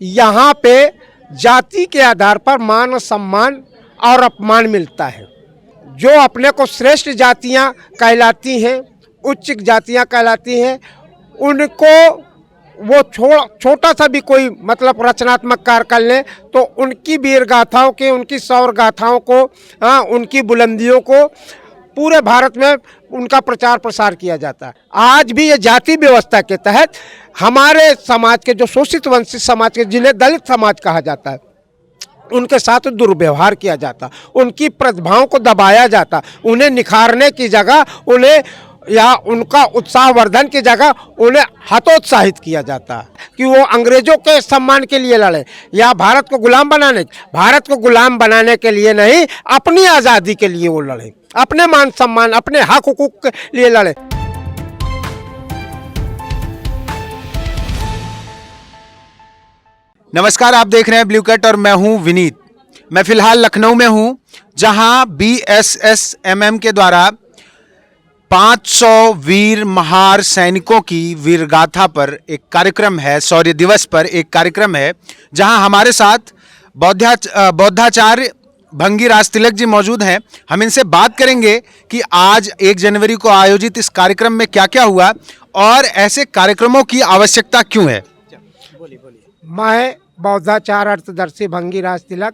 यहाँ पे जाति के आधार पर मान सम्मान और अपमान मिलता है। जो अपने को श्रेष्ठ जातियाँ कहलाती हैं, उच्च जातियाँ कहलाती हैं, उनको वो छोटा सा भी कोई मतलब रचनात्मक कार्य कर लें तो उनकी वीर गाथाओं के, उनकी शौर्य गाथाओं को, उनकी बुलंदियों को पूरे भारत में उनका प्रचार प्रसार किया जाता है। आज भी ये जाति व्यवस्था के तहत हमारे समाज के जो शोषित वंचित समाज के, जिन्हें दलित समाज कहा जाता है, उनके साथ दुर्व्यवहार किया जाता, उनकी प्रतिभाओं को दबाया जाता, उन्हें निखारने की जगह उन्हें या उनका उत्साहवर्धन की जगह उन्हें हतोत्साहित किया जाता कि वो अंग्रेजों के सम्मान के लिए लड़े या भारत को गुलाम बनाने के लिए नहीं, अपनी आज़ादी के लिए वो लड़े, अपने मान सम्मान, अपने हक हुकूक के लिए लड़े। नमस्कार, आप देख रहे हैं ब्लू कट और मैं हूं विनीत। मैं फिलहाल लखनऊ में हूं, जहां BSSMM के द्वारा 500 वीर महार सैनिकों की वीरगाथा पर एक कार्यक्रम है, शौर्य दिवस पर एक कार्यक्रम है, जहां हमारे साथ बौद्धाचार्य भंगीराज तिलक जी मौजूद हैं। हम इनसे बात करेंगे कि आज 1 जनवरी को आयोजित इस कार्यक्रम में क्या क्या हुआ और ऐसे कार्यक्रमों की आवश्यकता क्यों है। मैं बौद्धाचार्य अर्थदर्शी भंगीराज तिलक,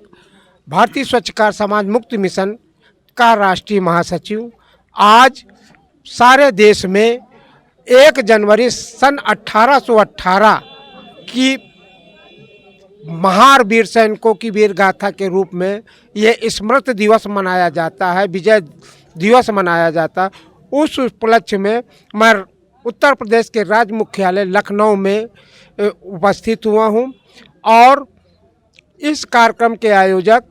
भारतीय स्वच्छकार समाज मुक्ति मिशन का राष्ट्रीय महासचिव, आज सारे देश में 1 जनवरी सन 1818 की महार वीर सैनिकों की वीर गाथा के रूप में ये स्मृति दिवस मनाया जाता है, विजय दिवस मनाया जाता है। उस उपलक्ष्य में मैं उत्तर प्रदेश के राज्य मुख्यालय लखनऊ में उपस्थित हुआ हूँ और इस कार्यक्रम के आयोजक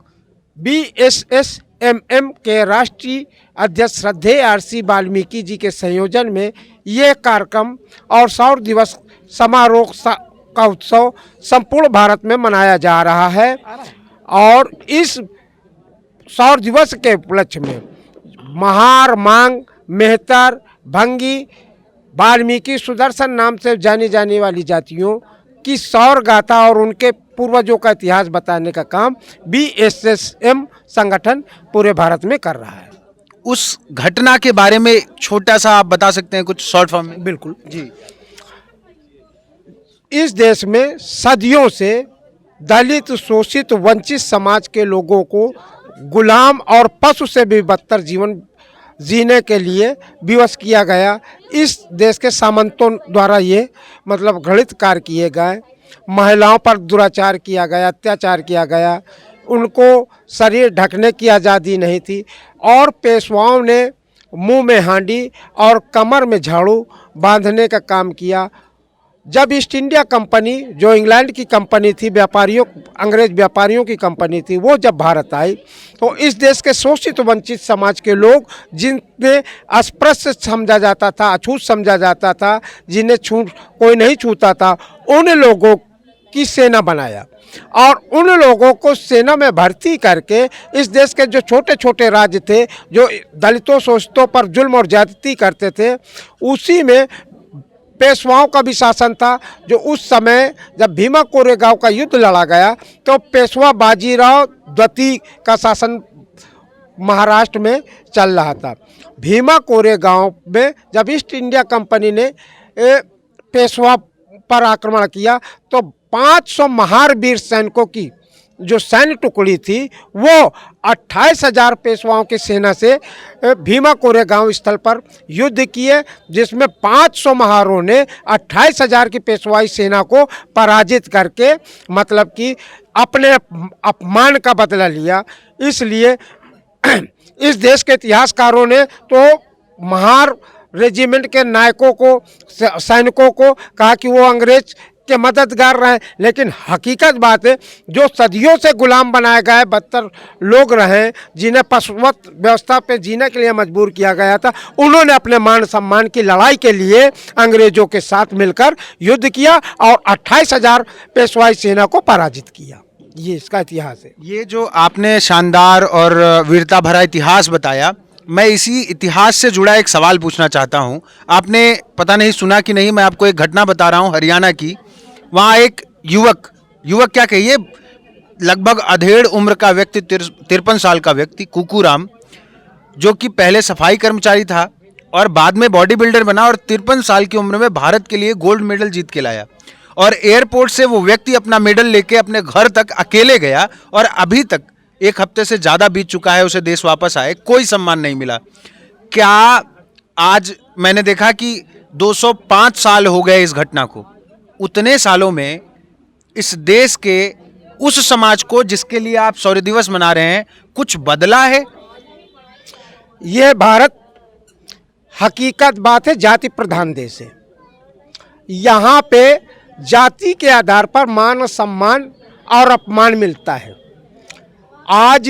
BSSMM के राष्ट्रीय अध्यक्ष श्रद्धेय RC वाल्मीकि जी के संयोजन में ये कार्यक्रम और शौर्य दिवस समारोह का उत्सव संपूर्ण भारत में मनाया जा रहा है। और इस शौर्य दिवस के उपलक्ष्य में महार, मांग, मेहतर, भंगी, वाल्मीकि, सुदर्शन नाम से जानी जाने वाली जातियों की शौर्य गाथा और उनके पूर्वजों का इतिहास बताने का काम BSSM संगठन पूरे भारत में कर रहा है। उस घटना के बारे में छोटा सा आप बता सकते हैं, कुछ शॉर्ट फॉर्म में? बिल्कुल जी। इस देश में सदियों से दलित, शोषित, वंचित समाज के लोगों को गुलाम और पशु से भी बदतर जीवन जीने के लिए विवश किया गया। इस देश के सामंतों द्वारा ये मतलब घृणित कार्य किए गए, महिलाओं पर दुराचार किया गया, अत्याचार किया गया, उनको शरीर ढकने की आज़ादी नहीं थी और पेशवाओं ने मुंह में हांडी और कमर में झाड़ू बांधने का काम किया। जब ईस्ट इंडिया कंपनी, जो इंग्लैंड की कंपनी थी, अंग्रेज व्यापारियों की कंपनी थी, वो जब भारत आई तो इस देश के शोषित वंचित समाज के लोग, जिन्हें अस्पृश्य समझा जाता था, अछूत समझा जाता था, जिन्हें कोई नहीं छूता था, उन लोगों की सेना बनाया और उन लोगों को सेना में भर्ती करके इस देश के जो छोटे छोटे राज्य थे, जो दलितों शोषितों पर जुल्म और ज्यादती करते थे, उसी में पेशवाओं का भी शासन था। जो उस समय जब भीमा कोरेगांव का युद्ध लड़ा गया तो पेशवा बाजीराव द्वितीय का शासन महाराष्ट्र में चल रहा था। भीमा कोरेगांव में जब ईस्ट इंडिया कंपनी ने पेशवा पर आक्रमण किया तो 500 महार वीर सैनिकों की जो सैन्य टुकड़ी थी वो 28,000 पेशवाओं की सेना से भीमा कोरेगांव स्थल पर युद्ध किए, जिसमें 500 महारों ने 28,000 की पेशवाई सेना को पराजित करके मतलब कि अपने अपमान का बदला लिया। इसलिए इस देश के इतिहासकारों ने तो महार रेजिमेंट के नायकों को, सैनिकों को कहा कि वो अंग्रेज के मददगार रहे, लेकिन हकीकत बात है जो सदियों से गुलाम बनाए गए बदतर लोग रहे, जिन्हें पशुवत व्यवस्था पे जीने के लिए मजबूर किया गया था, उन्होंने अपने मान सम्मान की लड़ाई के लिए अंग्रेजों के साथ मिलकर युद्ध किया और 28,000 पेशवाई सेना को पराजित किया। ये इसका इतिहास है। ये जो आपने शानदार और वीरता भरा इतिहास बताया, मैं इसी इतिहास से जुड़ा एक सवाल पूछना चाहता हूँ। आपने पता नहीं सुना कि नहीं, मैं आपको एक घटना बता रहा हूँ हरियाणा की। वहाँ एक युवक युवक क्या कहिए, लगभग अधेड़ उम्र का व्यक्ति, 53 साल का व्यक्ति कुकूराम, जो कि पहले सफाई कर्मचारी था और बाद में बॉडी बिल्डर बना और 53 साल की उम्र में भारत के लिए गोल्ड मेडल जीत के लाया। और एयरपोर्ट से वो व्यक्ति अपना मेडल लेके अपने घर तक अकेले गया और अभी तक 1 हफ्ते से ज़्यादा बीत चुका है, उसे देश वापस आए, कोई सम्मान नहीं मिला। क्या आज मैंने देखा कि 205 साल हो गए इस घटना को, उतने सालों में इस देश के उस समाज को जिसके लिए आप शौर्य दिवस मना रहे हैं, कुछ बदला है? ये भारत हकीकत बात है, जाति प्रधान देश है। यहाँ पे जाति के आधार पर मान सम्मान और अपमान मिलता है। आज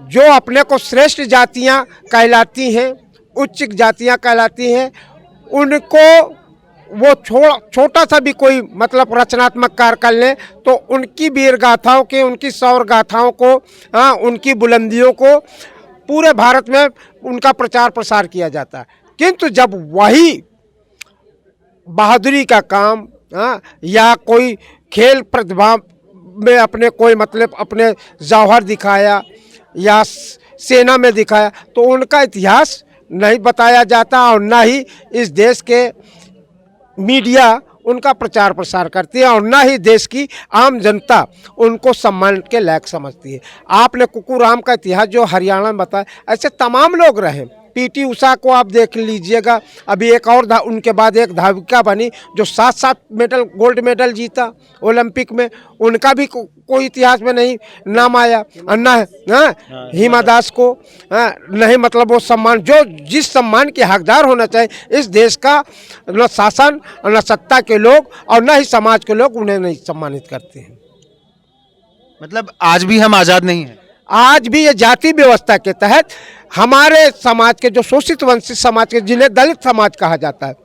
जो अपने को श्रेष्ठ जातियाँ कहलाती हैं, उच्च जातियाँ कहलाती हैं, उनको वो छोटा सा भी कोई मतलब रचनात्मक कार्य कर लें तो उनकी वीर गाथाओं के, उनकी शौर्य गाथाओं को, उनकी बुलंदियों को पूरे भारत में उनका प्रचार प्रसार किया जाता है। किंतु जब वही बहादुरी का काम या कोई खेल प्रतिभा में अपने कोई मतलब अपने जौहर दिखाया या सेना में दिखाया तो उनका इतिहास नहीं बताया जाता और ना ही इस देश के मीडिया उनका प्रचार प्रसार करती है और ना ही देश की आम जनता उनको सम्मान के लायक समझती है। आपने कुकूराम का इतिहास जो हरियाणा में बताया, ऐसे तमाम लोग रहे। पीटी उषा को आप देख लीजिएगा, अभी एक और उनके बाद एक धाविका बनी जो 7 मेडल गोल्ड मेडल जीता ओलंपिक में, उनका भी कोई इतिहास में नहीं नाम आया। अन्ना हिमा दास को नहीं मतलब वो सम्मान जो जिस सम्मान के हकदार होना चाहिए इस देश का न शासन न सत्ता के लोग और न ही समाज के लोग उन्हें नहीं सम्मानित करते हैं। मतलब आज भी हम आज़ाद नहीं हैं। आज भी ये जाति व्यवस्था के तहत हमारे समाज के जो शोषित वंचित समाज के, जिन्हें दलित समाज कहा जाता है,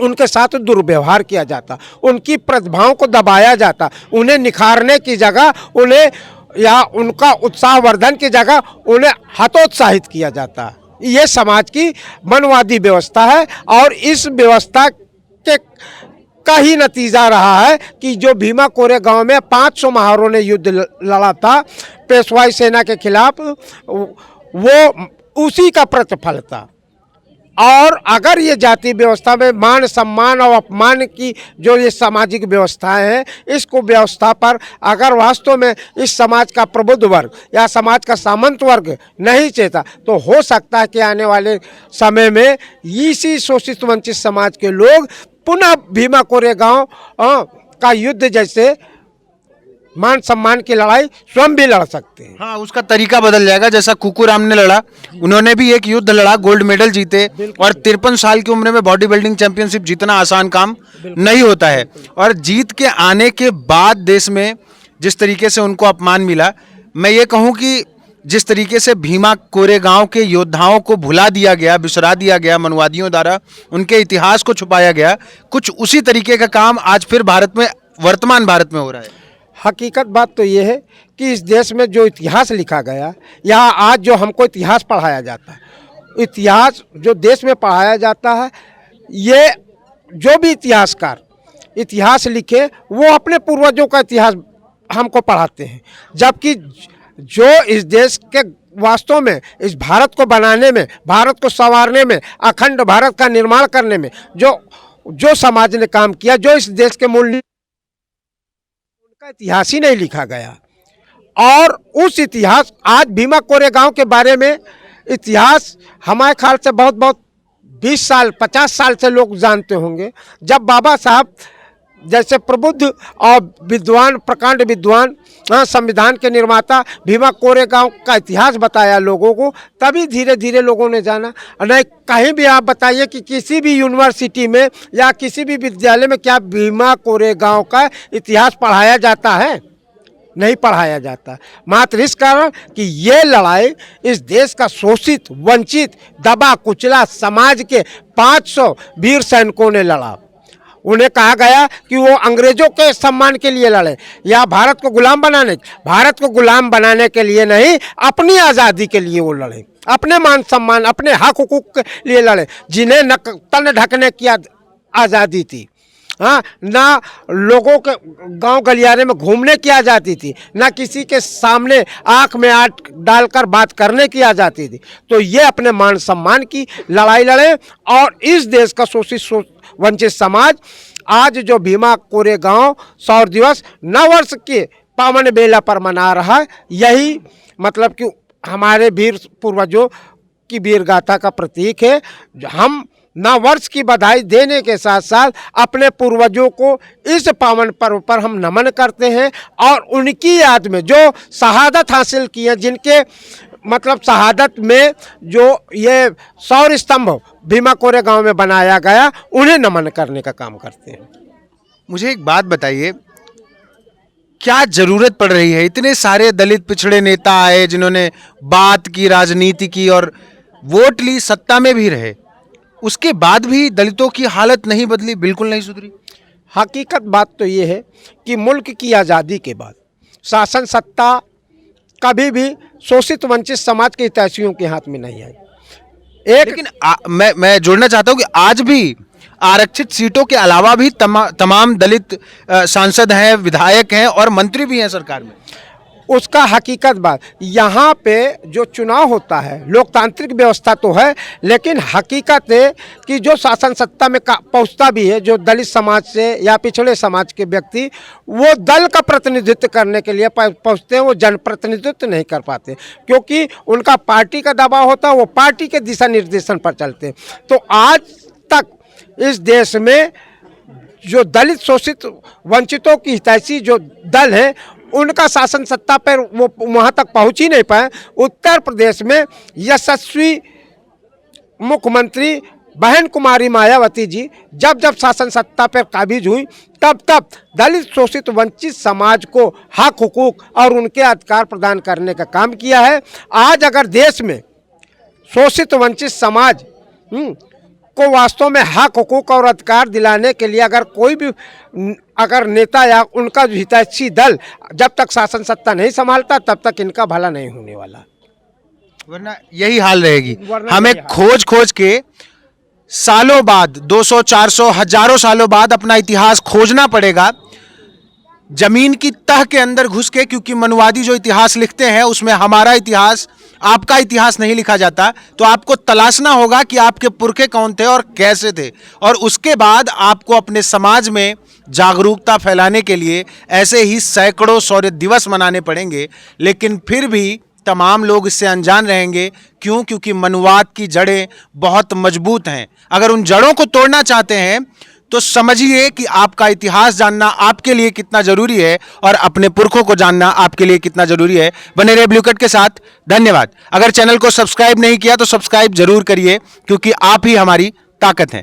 उनके साथ दुर्व्यवहार किया जाता, उनकी प्रतिभाओं को दबाया जाता, उन्हें निखारने की जगह उन्हें या उनका उत्साहवर्धन की जगह उन्हें हतोत्साहित किया जाता। ये समाज की मनवादी व्यवस्था है और इस व्यवस्था के का ही नतीजा रहा है कि जो भीमा कोरेगांव में 500 महारों ने युद्ध लड़ा था पेशवाई सेना के खिलाफ, वो उसी का प्रतिफल था। और अगर ये जाति व्यवस्था में मान सम्मान और अपमान की जो ये सामाजिक व्यवस्थाएं हैं, इसको व्यवस्था पर अगर वास्तव में इस समाज का प्रबुद्ध वर्ग या समाज का सामंत वर्ग नहीं चेता तो हो सकता है कि आने वाले समय में इसी शोषित वंचित समाज के लोग पुनः भीमा कोरेगांव का युद्ध जैसे मान सम्मान की लड़ाई स्वयं भी लड़ सकते हैं। हाँ, उसका तरीका बदल जाएगा। जैसा कुकूराम ने लड़ा, उन्होंने भी एक युद्ध लड़ा, गोल्ड मेडल जीते और 53 साल की उम्र में बॉडी बिल्डिंग चैंपियनशिप जीतना आसान काम नहीं होता है। और जीत के आने के बाद देश में जिस तरीके से उनको अपमान मिला, मैं ये कहूँ कि जिस तरीके से भीमा कोरेगांव के योद्धाओं को भुला दिया गया, बिसरा दिया गया मनवादियों द्वारा, उनके इतिहास को छुपाया गया, कुछ उसी तरीके का काम आज फिर भारत में, वर्तमान भारत में हो रहा है। हकीकत बात तो ये है कि इस देश में जो इतिहास लिखा गया, यहाँ आज जो हमको इतिहास पढ़ाया जाता है, इतिहास जो देश में पढ़ाया जाता है, ये जो भी इतिहासकार इतिहास लिखे वो अपने पूर्वजों का इतिहास हमको पढ़ाते हैं, जबकि जो इस देश के वास्तव में इस भारत को बनाने में, भारत को संवारने में, अखंड भारत का निर्माण करने में जो समाज ने काम किया, जो इस देश के मूल्य, उनका इतिहास ही नहीं लिखा गया। और उस इतिहास आज भीमा कोरेगांव के बारे में इतिहास हमारे ख्याल से बहुत 20 साल 50 साल से लोग जानते होंगे। जब बाबा साहब जैसे प्रबुद्ध और विद्वान, प्रकांड विद्वान, संविधान के निर्माता भीमा कोरेगांव का इतिहास बताया लोगों को, तभी धीरे धीरे लोगों ने जाना। नहीं कहीं भी आप बताइए कि किसी भी यूनिवर्सिटी में या किसी भी विद्यालय में क्या भीमा कोरेगांव का इतिहास पढ़ाया जाता है? नहीं पढ़ाया जाता। मात्र इस कारण कि ये लड़ाई इस देश का शोषित, वंचित, दबा कुचला समाज के 500 वीर सैनिकों ने लड़ा। उन्हें कहा गया कि वो अंग्रेजों के सम्मान के लिए लड़े या भारत को गुलाम बनाने के लिए नहीं, अपनी आज़ादी के लिए वो लड़े, अपने मान सम्मान, अपने हक हुकूक के लिए लड़े, जिन्हें तन ढकने की आज़ादी थी। हाँ, ना लोगों के गांव गलियारे में घूमने की आ जाती थी, ना किसी के सामने आंख में आंख डालकर बात करने की आ जाती थी। तो ये अपने मान सम्मान की लड़ाई लड़े और इस देश का शोषित वंचित समाज आज जो भीमा कोरेगांव सौर दिवस नववर्ष के पावन बेला पर मना रहा है, यही मतलब कि हमारे वीर पूर्वजों की वीर गाथा का प्रतीक है। हम नववर्ष की बधाई देने के साथ साथ अपने पूर्वजों को इस पावन पर्व पर हम नमन करते हैं और उनकी याद में जो शहादत हासिल की है, जिनके मतलब शहादत में जो ये सौर स्तंभ भीमा कोरेगांव में बनाया गया, उन्हें नमन करने का काम करते हैं। मुझे एक बात बताइए, क्या जरूरत पड़ रही है? इतने सारे दलित पिछड़े नेता आए जिन्होंने बात की, राजनीति की और वोट ली, सत्ता में भी रहे, उसके बाद भी दलितों की हालत नहीं बदली, बिल्कुल नहीं सुधरी। हकीकत बात तो ये है कि मुल्क की आज़ादी के बाद शासन सत्ता कभी भी शोषित वंचित समाज के हितैषियों के हाथ में नहीं आई। लेकिन मैं जोड़ना चाहता हूं कि आज भी आरक्षित सीटों के अलावा भी तमाम दलित सांसद हैं, विधायक हैं और मंत्री भी हैं सरकार में। उसका हकीकत बात, यहाँ पे जो चुनाव होता है लोकतांत्रिक व्यवस्था तो है, लेकिन हकीकत है कि जो शासन सत्ता में पहुँचता भी है, जो दलित समाज से या पिछड़े समाज के व्यक्ति, वो दल का प्रतिनिधित्व करने के लिए पहुँचते हैं, वो जनप्रतिनिधित्व नहीं कर पाते क्योंकि उनका पार्टी का दबाव होता है, वो पार्टी के दिशा निर्देशन पर चलते हैं। तो आज तक इस देश में जो दलित शोषित वंचितों की हितैषी जो दल है, उनका शासन सत्ता पर वो वहाँ तक पहुँच ही नहीं पाए। उत्तर प्रदेश में यशस्वी मुख्यमंत्री बहन कुमारी मायावती जी जब जब शासन सत्ता पर काबिज हुई, तब तब दलित शोषित वंचित समाज को हक हुकूक और उनके अधिकार प्रदान करने का काम किया है। आज अगर देश में शोषित वंचित समाज को वास्तव में हक हुकूक और अधिकार दिलाने के लिए अगर कोई भी अगर नेता या उनका जो हितैषी दल जब तक शासन सत्ता नहीं संभालता, तब तक इनका भला नहीं होने वाला, वरना यही हाल रहेगी। वरना हमें खोज खोज के सालों बाद, 200, 400, हजारों सालों बाद अपना इतिहास खोजना पड़ेगा, जमीन की तह के अंदर घुस के, क्योंकि मनुवादी जो इतिहास लिखते हैं उसमें हमारा इतिहास, आपका इतिहास नहीं लिखा जाता। तो आपको तलाशना होगा कि आपके पुरखे कौन थे और कैसे थे, और उसके बाद आपको अपने समाज में जागरूकता फैलाने के लिए ऐसे ही सैकड़ों शौर्य दिवस मनाने पड़ेंगे। लेकिन फिर भी तमाम लोग इससे अनजान रहेंगे। क्यों? क्योंकि मनुवाद की जड़ें बहुत मजबूत हैं। अगर उन जड़ों को तोड़ना चाहते हैं तो समझिए कि आपका इतिहास जानना आपके लिए कितना जरूरी है और अपने पुरखों को जानना आपके लिए कितना जरूरी है। बने रहिए ब्लू कट के साथ। धन्यवाद। अगर चैनल को सब्सक्राइब नहीं किया तो सब्सक्राइब जरूर करिए, क्योंकि आप ही हमारी ताकत हैं।